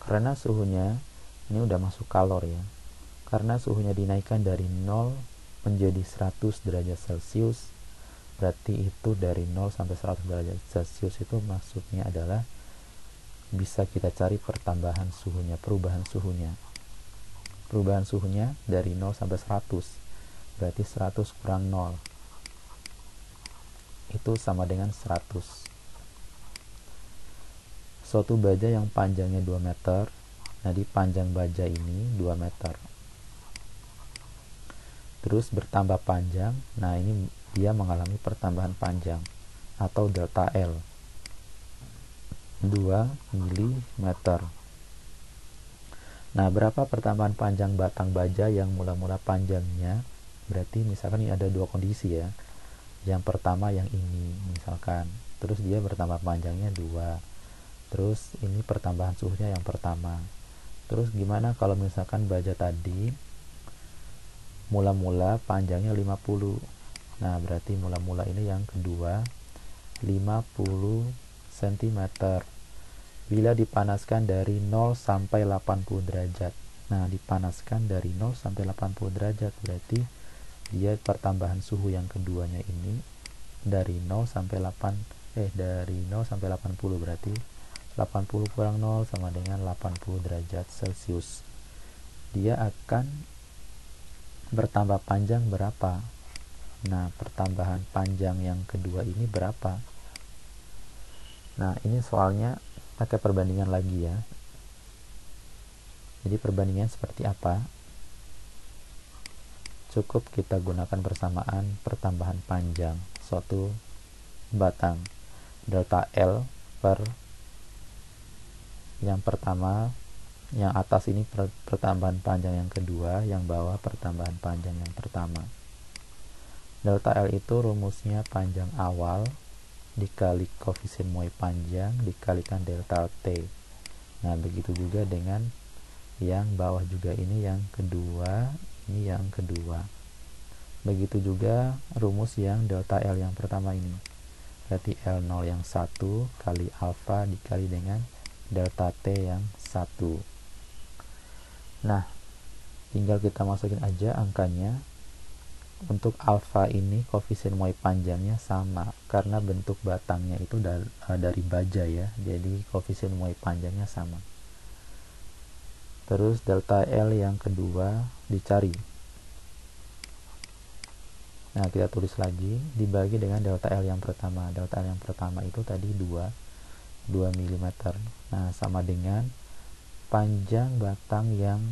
Karena suhunya ini udah masuk kalor ya. Karena suhunya dinaikkan dari 0 menjadi 100 derajat Celcius, berarti itu dari 0 sampai 100 derajat Celcius itu maksudnya adalah bisa kita cari pertambahan suhunya, perubahan suhunya. Perubahan suhunya dari 0 sampai 100, berarti 100 kurang 0 itu sama dengan 100. Suatu baja yang panjangnya 2 meter, jadi panjang baja ini 2 meter. Terus bertambah panjang, nah ini dia mengalami pertambahan panjang atau delta L 2 mm. Nah, berapa pertambahan panjang batang baja yang mula-mula panjangnya? Berarti misalkan ini ada dua kondisi ya. Yang pertama yang ini misalkan, terus dia bertambah panjangnya 2. Terus ini pertambahan suhunya yang pertama. Terus gimana kalau misalkan baja tadi mula-mula panjangnya 50. Nah, berarti mula-mula ini yang kedua 50 cm. Bila dipanaskan dari 0 sampai 80 derajat. Nah, dipanaskan dari 0 sampai 80 derajat berarti dia pertambahan suhu yang keduanya ini dari 0 sampai 80 berarti 80 kurang 0 sama dengan 80 derajat Celcius. Dia akan bertambah panjang berapa? Nah, pertambahan panjang yang kedua ini berapa? Nah, ini soalnya pakai perbandingan lagi ya. Jadi perbandingan seperti apa? Cukup kita gunakan persamaan pertambahan panjang suatu batang. Delta L per yang pertama, yang atas ini pertambahan panjang yang kedua, yang bawah pertambahan panjang yang pertama. Delta L itu rumusnya panjang awal dikali koefisien muai panjang dikalikan delta T. Nah, begitu juga dengan yang bawah juga, ini yang kedua, ini yang kedua. Begitu juga rumus yang delta L yang pertama ini. Berarti L0 yang 1 kali alfa dikali dengan delta T yang 1. Nah, tinggal kita masukin aja angkanya. Untuk alfa ini koefisien muai panjangnya sama karena bentuk batangnya itu dari baja ya, jadi koefisien muai panjangnya sama. Terus delta L yang kedua dicari. Nah, kita tulis lagi dibagi dengan delta L yang pertama. Delta L yang pertama itu tadi 2 mm. Nah, sama dengan panjang batang yang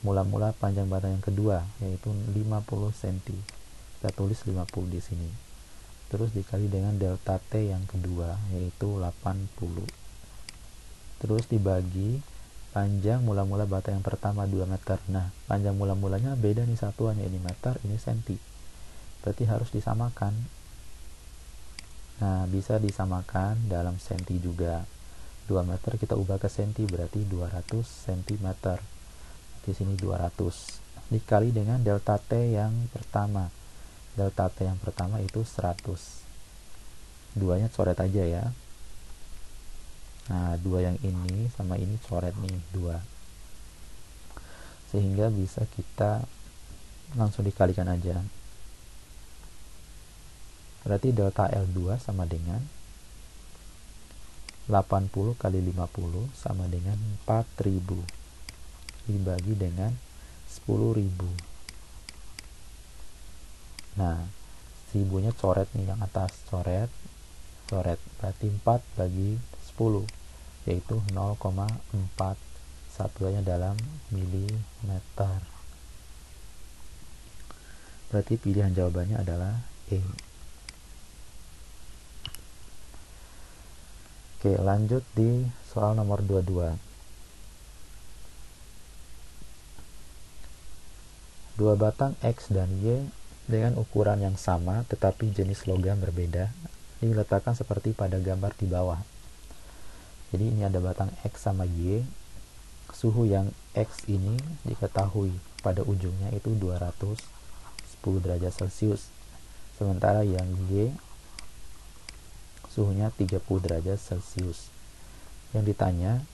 mula-mula panjang batang yang kedua, yaitu 50 cm. Kita tulis 50 di sini. Terus dikali dengan delta T yang kedua, yaitu 80. Terus dibagi panjang mula-mula batang yang pertama 2 meter. Nah, panjang mula-mulanya beda nih satuannya, ini meter, ini senti. Berarti harus disamakan. Nah, bisa disamakan dalam senti juga. 2 meter kita ubah ke senti berarti 200 cm. Di sini 200 dikali dengan delta T yang pertama. Delta T yang pertama itu 100. Duanya coret aja ya. Nah, 2 yang ini sama ini coret nih 2. Sehingga bisa kita langsung dikalikan aja. Berarti delta L2 sama dengan 80 kali 50 sama dengan 4000 dibagi dengan 10.000. Nah, 1000-nya coret nih, yang atas coret. Berarti 4 bagi 10 yaitu 0,4. Satuannya dalam milimeter. Berarti pilihan jawabannya adalah E. Oke, lanjut di soal nomor 22. Dua batang X dan Y dengan ukuran yang sama tetapi jenis logam berbeda diletakkan seperti pada gambar di bawah. Jadi ini ada batang X sama Y. Suhu yang X ini diketahui pada ujungnya itu 210 derajat Celcius. Sementara yang Y suhunya 30 derajat Celcius. Yang ditanya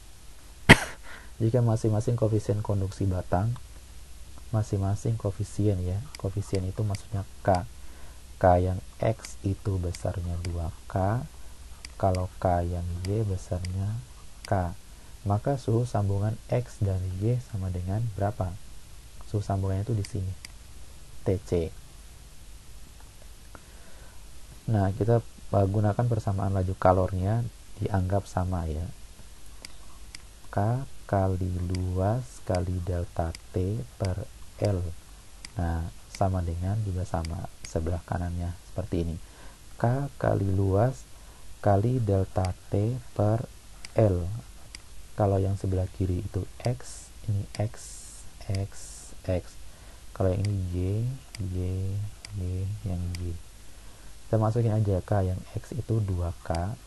Jika masing-masing koefisien konduksi batang, masing-masing koefisien ya, koefisien itu maksudnya K. K yang X itu besarnya 2K, kalau K yang Y besarnya K. Maka suhu sambungan X dan Y sama dengan berapa? Suhu sambungannya itu di sini, TC. Nah, kita gunakan persamaan laju kalornya, dianggap sama ya. K kali luas kali delta T per L. Nah, sama dengan juga sama sebelah kanannya seperti ini. K kali luas kali delta T per L. Kalau yang sebelah kiri itu X, ini X, X, X. Kalau yang ini Y, yang Y. Kita masukin aja K yang X itu 2K.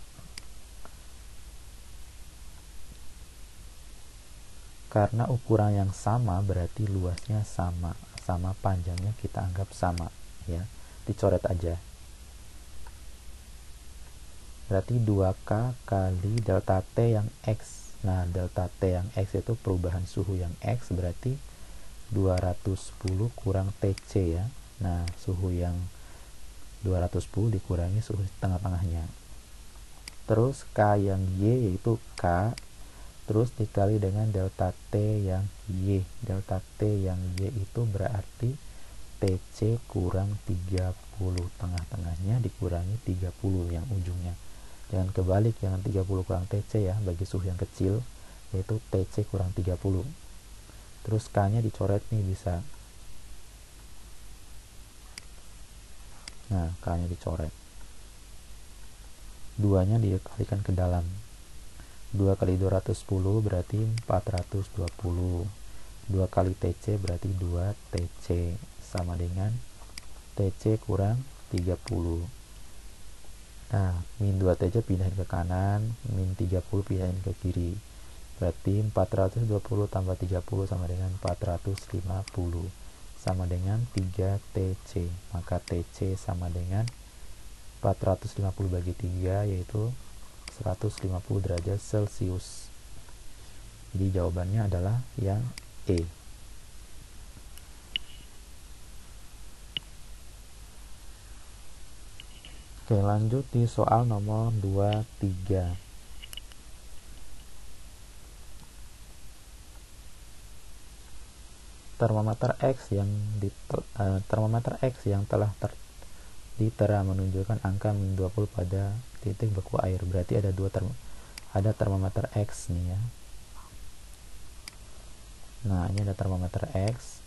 Karena ukuran yang sama berarti luasnya sama, sama panjangnya kita anggap sama ya. Dicoret aja. Berarti 2K kali delta T yang X. Nah, delta T yang X itu perubahan suhu yang X, berarti 210 kurang TC ya. Nah, suhu yang 210 dikurangi suhu tengah-tengahnya. Terus K yang Y yaitu K, terus dikali dengan delta T yang Y. Delta T yang Y itu berarti TC kurang 30, tengah-tengahnya dikurangi 30 yang ujungnya. Jangan kebalik, jangan 30 kurang TC ya, bagi suhu yang kecil, yaitu TC kurang 30. Terus K nya dicoret nih bisa. Nah, K nya dicoret. 2 nya dikalikan ke dalam. 2 kali 210 berarti 420. 2 kali TC berarti 2 TC, sama dengan TC kurang 30. Nah, min 2 TC pindahin ke kanan, min 30 pindahin ke kiri. Berarti 420 tambah 30 sama dengan 450. Sama dengan 3 TC. Maka TC sama dengan 450 bagi 3, yaitu 150 derajat Celcius. Jadi jawabannya adalah yang E. Oke, lanjut di soal nomor 23. Termometer X yang telah ditera menunjukkan angka min 20 pada titik beku air. Berarti ada ada termometer X nih ya. Nah, ini ada termometer X.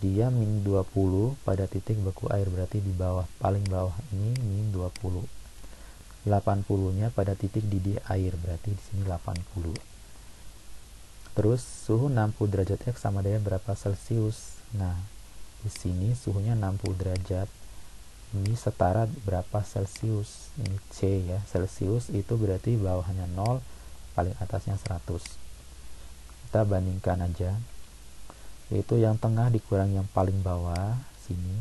Dia min 20 pada titik beku air, berarti di bawah, paling bawah ini min 20. 80-nya pada titik didih air, berarti di sini 80. Terus suhu 60 derajat X sama dengan berapa Celcius? Nah, di sini suhunya 60 derajat. Ini setara berapa Celcius? Ini C ya. Celcius itu berarti bawahnya 0, paling atasnya 100. Kita bandingkan aja. Yaitu yang tengah dikurang yang paling bawah sini,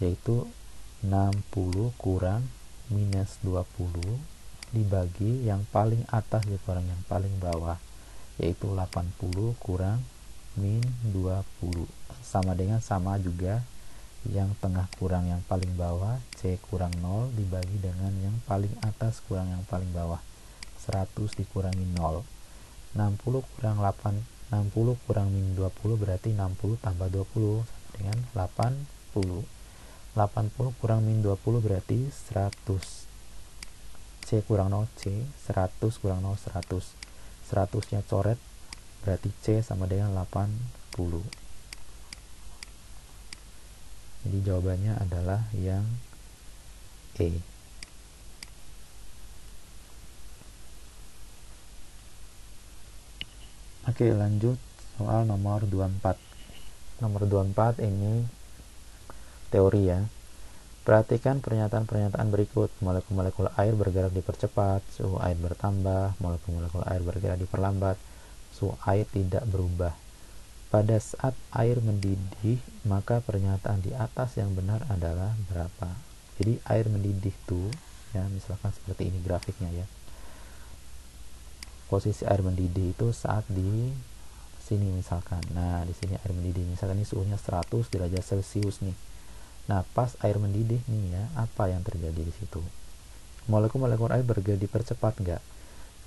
yaitu 60 kurang minus 20 dibagi yang paling atas dikurang yang paling bawah, yaitu 80 kurang min 20, sama dengan sama juga yang tengah kurang yang paling bawah, C kurang 0 dibagi dengan yang paling atas kurang yang paling bawah, 100 dikurangi 0. 60 kurang min 20 berarti 60 tambah 20 sama dengan 80. 80 kurang min 20 berarti 100. C kurang 0 C, 100 kurang 0 100. 100 nya coret, berarti C sama dengan 80. Jadi jawabannya adalah yang E. Oke, lanjut soal nomor 24. Nomor 24 ini teori ya. Perhatikan pernyataan-pernyataan berikut. Molekul-molekul air bergerak dipercepat, suhu air bertambah, molekul-molekul air bergerak diperlambat, suhu air tidak berubah. Pada saat air mendidih, maka pernyataan di atas yang benar adalah berapa? Jadi air mendidih tuh ya, misalkan seperti ini grafiknya ya. posisi air mendidih itu saat di sini misalkan. Nah, di sini air mendidih. Misalkan ini suhunya 100 derajat Celcius nih. Nah, pas air mendidih nih ya, apa yang terjadi di situ? Molekul-molekul air bergerak dipercepat nggak?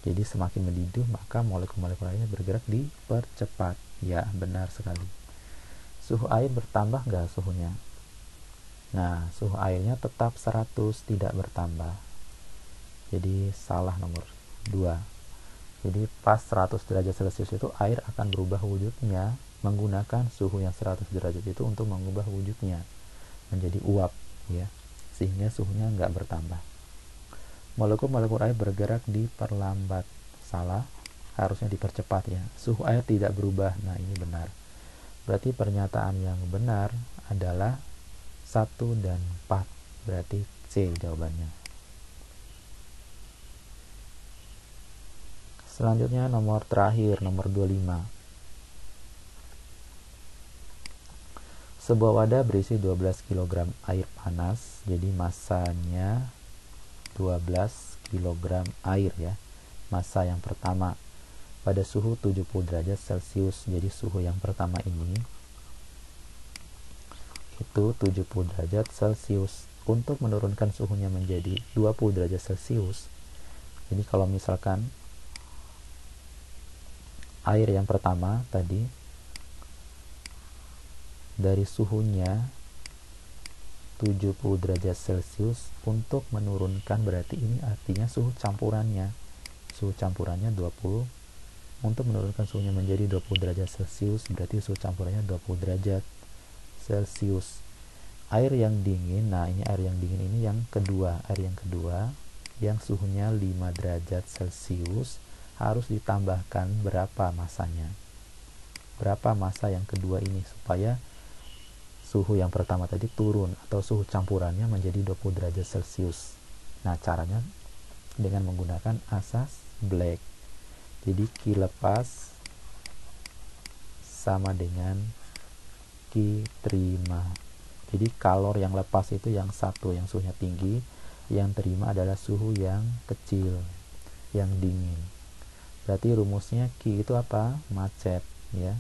Jadi semakin mendidih maka molekul-molekul airnya bergerak dipercepat. Ya, benar sekali. Suhu air bertambah nggak suhunya? Nah, suhu airnya tetap 100, tidak bertambah. Jadi salah nomor 2. Jadi pas 100 derajat Celcius itu air akan berubah wujudnya menggunakan suhu yang 100 derajat itu untuk mengubah wujudnya menjadi uap ya. Sehingga suhunya nggak bertambah. Molekul-molekul air bergerak diperlambat. Salah, harusnya dipercepat ya. Suhu air tidak berubah. Nah, ini benar. Berarti pernyataan yang benar adalah 1 dan 4. Berarti C jawabannya. Selanjutnya nomor terakhir, nomor 25. Sebuah wadah berisi 12 kg air panas. Jadi massanya 12 kg air ya. Massa yang pertama pada suhu 70 derajat Celcius. Jadi suhu yang pertama ini itu 70 derajat Celcius. Untuk menurunkan suhunya menjadi 20 derajat Celcius, jadi kalau misalkan air yang pertama tadi dari suhunya 70 derajat Celcius, untuk menurunkan berarti ini artinya suhu campurannya. Suhu campurannya 20. Untuk menurunkan suhunya menjadi 20 derajat Celcius, berarti suhu campurannya 20 derajat Celcius. Air yang dingin, nah ini air yang dingin ini yang kedua. Air yang kedua yang suhunya 5 derajat Celcius harus ditambahkan berapa massanya? Berapa massa yang kedua ini supaya suhu yang pertama tadi turun atau suhu campurannya menjadi 20 derajat Celcius. Nah, caranya dengan menggunakan asas Black. Jadi Q lepas sama dengan Q terima. Jadi kalor yang lepas itu yang satu, yang suhunya tinggi, yang terima adalah suhu yang kecil, yang dingin. Berarti rumusnya Q itu apa? Macet ya.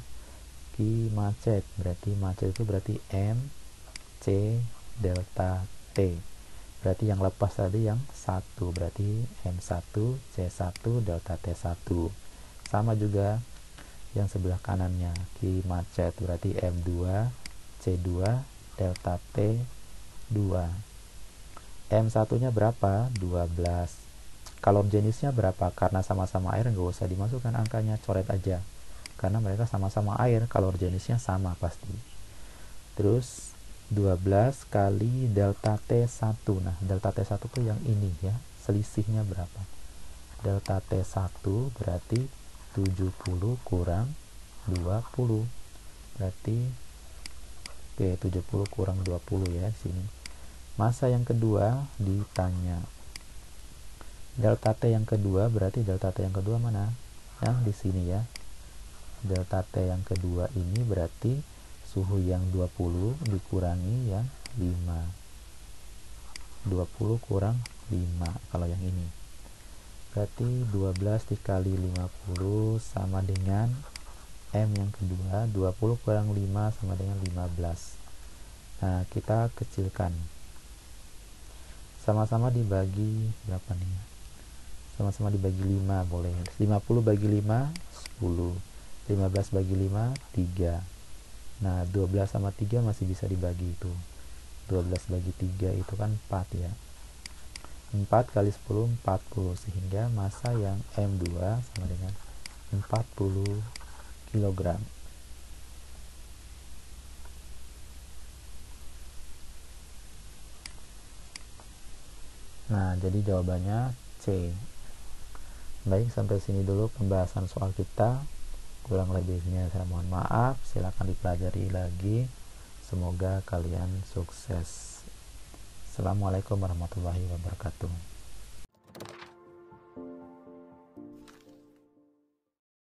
Q macet, berarti macet itu berarti M C delta T. Berarti yang lepas tadi yang satu, berarti M1 C1 delta T1. Sama juga yang sebelah kanannya, Q macet berarti M2 C2 delta T2. M1 nya berapa? 12. Kalor jenisnya berapa? Karena sama-sama air nggak usah dimasukkan angkanya, coret aja. Karena mereka sama-sama air, kalor jenisnya sama pasti. Terus 12 kali delta T1. Nah, delta T1 tuh yang ini ya. Selisihnya berapa? Delta T1 berarti 70 kurang 20. Berarti oke, 70 kurang 20 ya sini. Massa yang kedua ditanya. Delta T yang kedua berarti delta T yang kedua mana? Yang di sini ya. Delta T yang kedua ini berarti suhu yang 20 dikurangi yang 5. 20 kurang 5 kalau yang ini. Berarti 12 dikali 50 sama dengan M yang kedua. 20 kurang 5 sama dengan 15. Nah, kita kecilkan. Sama-sama dibagi berapa nih? Sama-sama dibagi 5 boleh. 50 bagi 5 10. 15 bagi 5 3. Nah, 12 sama 3 masih bisa dibagi itu. 12 bagi 3 itu kan 4 ya. 4 kali 10 40, sehingga massa yang M2 sama dengan 40 kg. Nah, jadi jawabannya C. Baik, sampai sini dulu pembahasan soal kita. Kurang lebihnya saya mohon maaf, silakan dipelajari lagi. Semoga kalian sukses. Assalamualaikum warahmatullahi wabarakatuh.